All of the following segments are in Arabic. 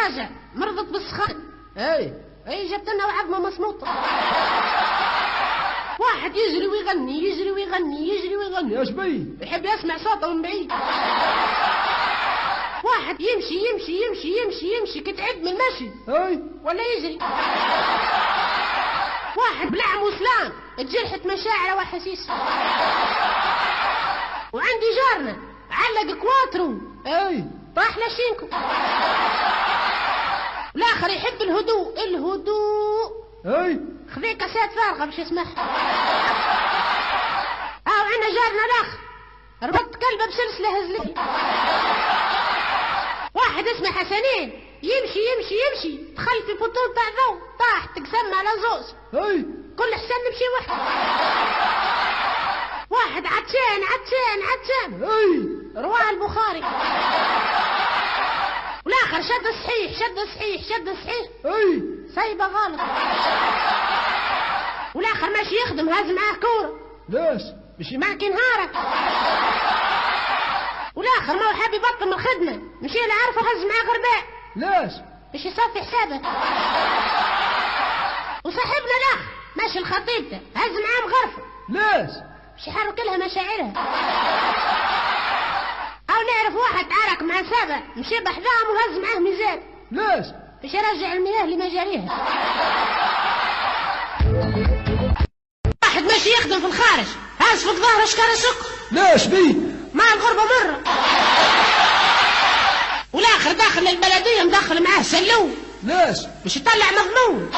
راجع مرضت بالسخان. اي جبت لنا عظمه مصموطه. واحد يجري ويغني يجري ويغني يجري ويغني. ايش بي؟ يحب يسمع صوته من بعيد. واحد يمشي يمشي يمشي يمشي يمشي كتعب من المشي ولا يجري. واحد بلعم وسلام اتجرحت مشاعره واحاسيس. وعندي جارنا علق كواترو طاح لشينكو. والاخر يحب الهدوء الهدوء. خذي كاسات فارغه باش يسمعها. وعندنا جارنا الاخر ربط كلبه بسلسله هزلي. واحد اسمه حسنين يمشي يمشي يمشي دخل في بطول تاع ضوء طاح تقسم على زوز. كل حسن نمشي واحد. واحد عطشان عطشان عطشان رواه البخاري. والاخر شد صحيح شد صحيح شد صحيح سايبه غلط. والاخر ماشي يخدم هاز معاه كوره. ليش؟ مشي معك نهارك. والاخر ما هو حاب يبطل من الخدمه مشي اللي عارفه هز معاه غرباء. ليش؟ باش يصفي حسابه. وصاحبنا الاخ ماشي لخطيبته هز معاه مغرفه. ليش؟ باش يحرك لها مشاعرها. او نعرف واحد عارك مع سابع مشي بحذاهم وهز معاه ميزان. ليش؟ باش يرجع المياه لمجاريها. واحد ماشي يخدم في الخارج هز فوق ظهره شكاره سكر. ليش بي؟ مع الغربة مرة. والاخر داخل البلدية مدخل معاه سلو. ليش؟ باش يطلع مضمون.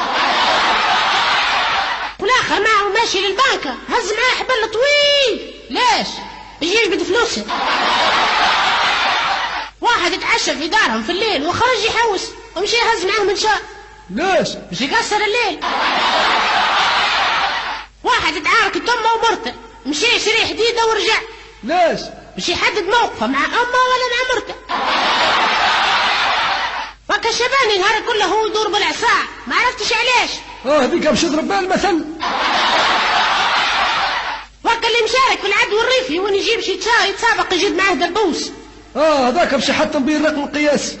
والاخر معه ماشي للبنكة هز معاه حبل طويل. ليش؟ باش يجبد فلوسه. واحد اتعشى في دارهم في الليل وخرج يحوس ومشي هز معاه منشار. ليش؟ باش يقصر الليل. واحد اتعارك امه ومرته مشي يشري حديدة ورجع. ليش؟ باش يحدد موقفه مع امه ولا مع مرته. وكا شباني نهار كله هو يدور بالعصا ما عرفتش علاش. هذيك باش يضرب بها المثل. وكا اللي مشارك في العدو الريفي وين يجيب شي يتسابق يجيب معاه دبوس. هذاك باش يحطم بيه الرقم القياسي.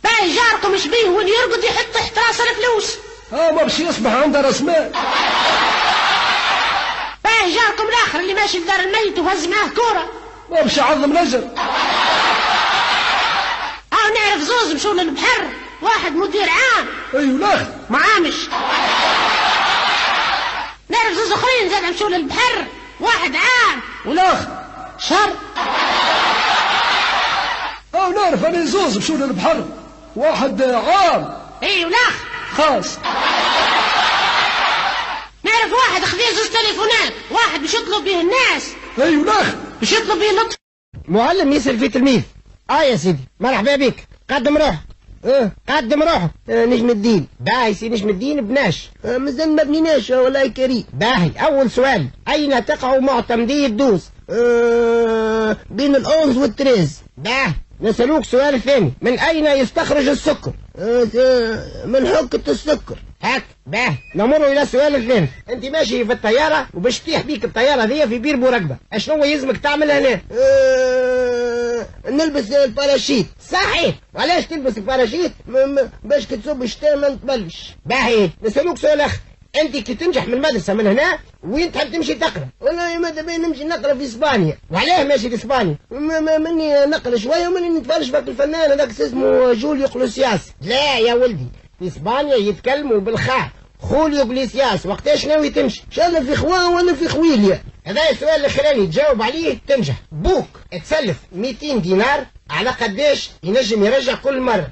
باهي جاركم شبيه وين يرقد يحط تحت راسه الفلوس. ما باش يصبح عنده راس مال. باهي جاركم الاخر اللي ماشي في دار الميت وهز معاه كوره. ما باش يعظم الاجر. نعرف زوز مشوا للبحر واحد مدير عام. والاخر معامش. نعرف زوز اخرين زاد مشوا للبحر واحد عام والاخر شر. نعرف انا زوز مشوا للبحر واحد عام. والاخر خاص. نعرف واحد خذيه زوز تليفونات واحد باش يطلب به الناس. والاخر باش يطلب به لطف. معلم يسأل في تلميذ. يا سيدي مرحبا بك قدم روحك. قدم روحك. نجم الدين. باهي سي نجم الدين بناش. مازال ما بنيناش والله كريم. باهي اول سؤال اين تقع معتمدية الدوس؟ بين الأونز والتريز. باهي نسألوك سؤال الثاني من اين يستخرج السكر؟ من حكة السكر. هاك باهي نمر الى السؤال الثاني. انت ماشي في الطيارة وباش تطيح بيك الطيارة ذي في بير بورقبة اشنو يلزمك تعمل هنا؟ نلبس الباراشيت. صحيح. وعلاش تلبس الباراشيت؟ باش كتصب الشتاء ما نتبلش. باهي نسألوك سؤال اخر. انت كي تنجح من المدرسة من هنا وين تحب تمشي تقرا؟ والله ماذا بين نمشي نقرا في اسبانيا. وعلاه ماشي في اسبانيا؟ مني نقرا شوية ومني نتفرج في الفنان هذاك اسمه جوليو كلوسياس. لا يا ولدي في اسبانيا يتكلموا بالخاء. خوليو جليسياس. وقتاش ناوي تمشي؟ ان شاء الله في خوان ولا في خويليا. هذا السؤال الاخراني تجاوب عليه تنجح. بوك تسلف 200 دينار على قداش ينجم يرجع كل مرة؟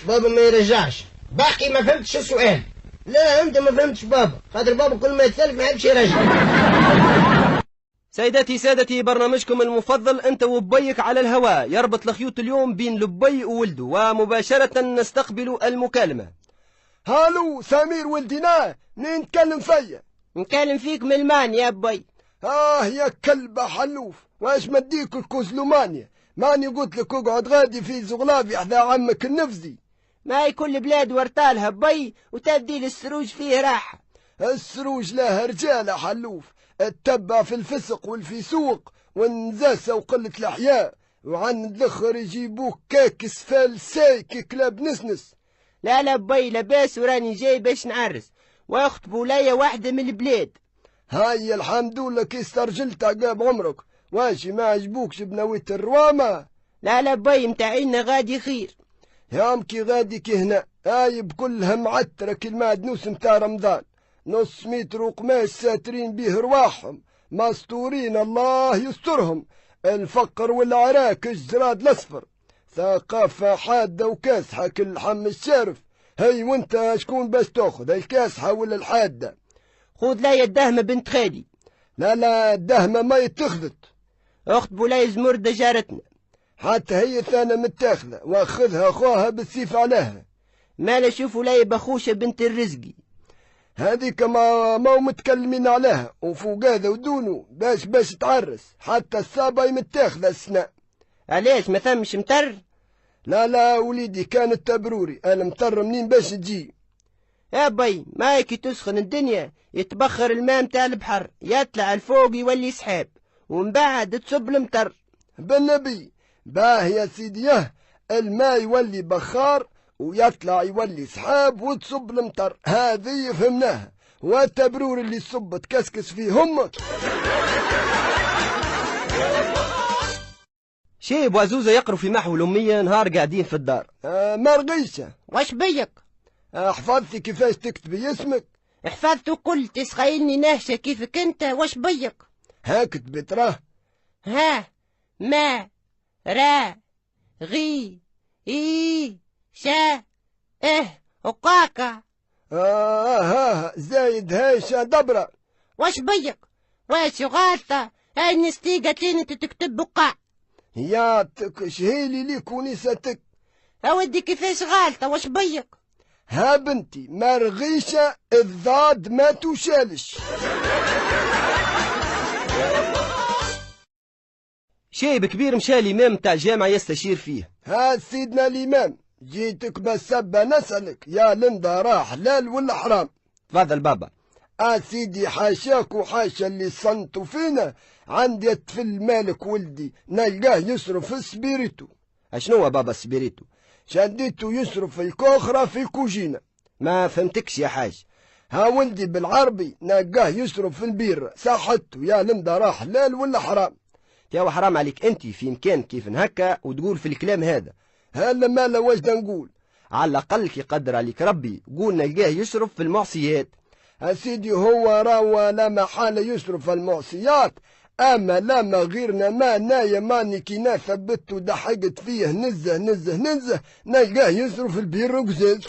بابا ما يرجعش. باقي ما فهمتش السؤال. لا انت ما فهمتش بابا خاطر بابا كل ما يتسلف ما يحبش يرجع. سيداتي سادتي برنامجكم المفضل انت وبيك على الهواء يربط الخيوط اليوم بين لبي وولده ومباشرة نستقبل المكالمة. هالو سمير ولدنا منين نتكلم فيا؟ نكلم فيك من المانيا يا بي. يا كلبة حلوف واش مديك الكوزلومانيا؟ ماني قلت لك اقعد غادي في زغلافي حدا عمك النفزي. ما هي كل بلاد ورطالها بي وتبديل السروج فيه راحة. السروج لها رجالة حلوف التبع في الفسق والفسوق والنزاسة وقلة الأحياء وعن الذخر يجيبوك كاكس فالساي كي كلاب نسنس. لا لا بي لاباس وراني جاي باش نعرس ويخطبوا ليا واحدة من البلاد. هاي الحمد لله كي استرجلت عقاب عمرك. واشي ما عجبوكش بنويت الروامة؟ لا لا بي متاعينا غادي خير. يا كي غادي كي هنا هاي بكلها معترة كالمعدنوس متاع رمضان، نص متر وقماش ساترين بيه رواحهم مستورين الله يسترهم، الفقر والعراك الجراد الأصفر، ثقافة حادة وكاسحة كل حم الشارف. هاي وانت شكون باش تاخذ الكاسحة ولا الحادة؟ خذ لي الدهمة بنت خالي. لا لا الدهمة ما يتخذت. اخت بولاي زمردة جارتنا. حتى هي ثانية متاخذة واخذها اخوها بالسيف عليها. مالا شوفوا لي بخوشة بنت الرزقي. هذيك ما متكلمين عليها وفوق هذا ودونه باش تعرس، حتى السابع متاخذة السنة. علاش ما ثمش متر؟ لا لا وليدي كانت تبروري، انا مطر منين باش تجي؟ يا بي ما كي تسخن الدنيا يتبخر الماء متاع البحر يطلع الفوق يولي سحاب ومن بعد تصب المطر. بالنبي باه يا سيدي الماء يولي بخار ويطلع يولي سحاب وتصب المطر، هذه فهمناها. والتبرور اللي صب تكسكس فيه امك. شيب وعزوزة يقروا في محو الأمية نهار قاعدين في الدار. مرغيشة واش بيك؟ حفظتي كيفاش تكتبي اسمك؟ حفظت وكل تسخيلني نهشة كيفك انت. واش بيك؟ ها كتبت راه. ها ما را غي اي شا وقاكا. ها زايد هايشة دبرة. واش بيك؟ واش غالطة؟ هاي نستي قالت لي انت تكتب بقاع. يا شهيلي ليك ونيستك. اودي كيفاش غالطة؟ واش بيك؟ ها بنتي مرغيشة الضاد ما تشالش. شيب كبير مشى الإمام متاع الجامعة يستشير فيه. ها سيدنا الإمام جيتك بالسبة نسألك يا لندا راه حلال ولا حرام؟ تفضل بابا. سيدي حاشاك وحاشا اللي صنتوا فينا، عندي الطفل مالك ولدي نلقاه يصرف في سبيريتو. اشنو بابا سبيريتو؟ شديته يصرف في الكوخرة في الكوجينة. ما فهمتكش يا حاج. ها ولدي بالعربي نلقاه يصرف في البير، صحته يا لندا راه حلال ولا حرام؟ يا حرام عليك انت في مكان كيف هكا وتقول في الكلام هذا. هلا مالا واش نقول؟ على الأقل كي قدر عليك ربي قول نلقاه يصرف في المعصيات. سيدي هو راهو لا محالة يصرف في المعصيات، أما لما غيرنا ما نايا ماني كي ثبت ودحقت فيه نزه نلقاه يصرف في البير وقزاز.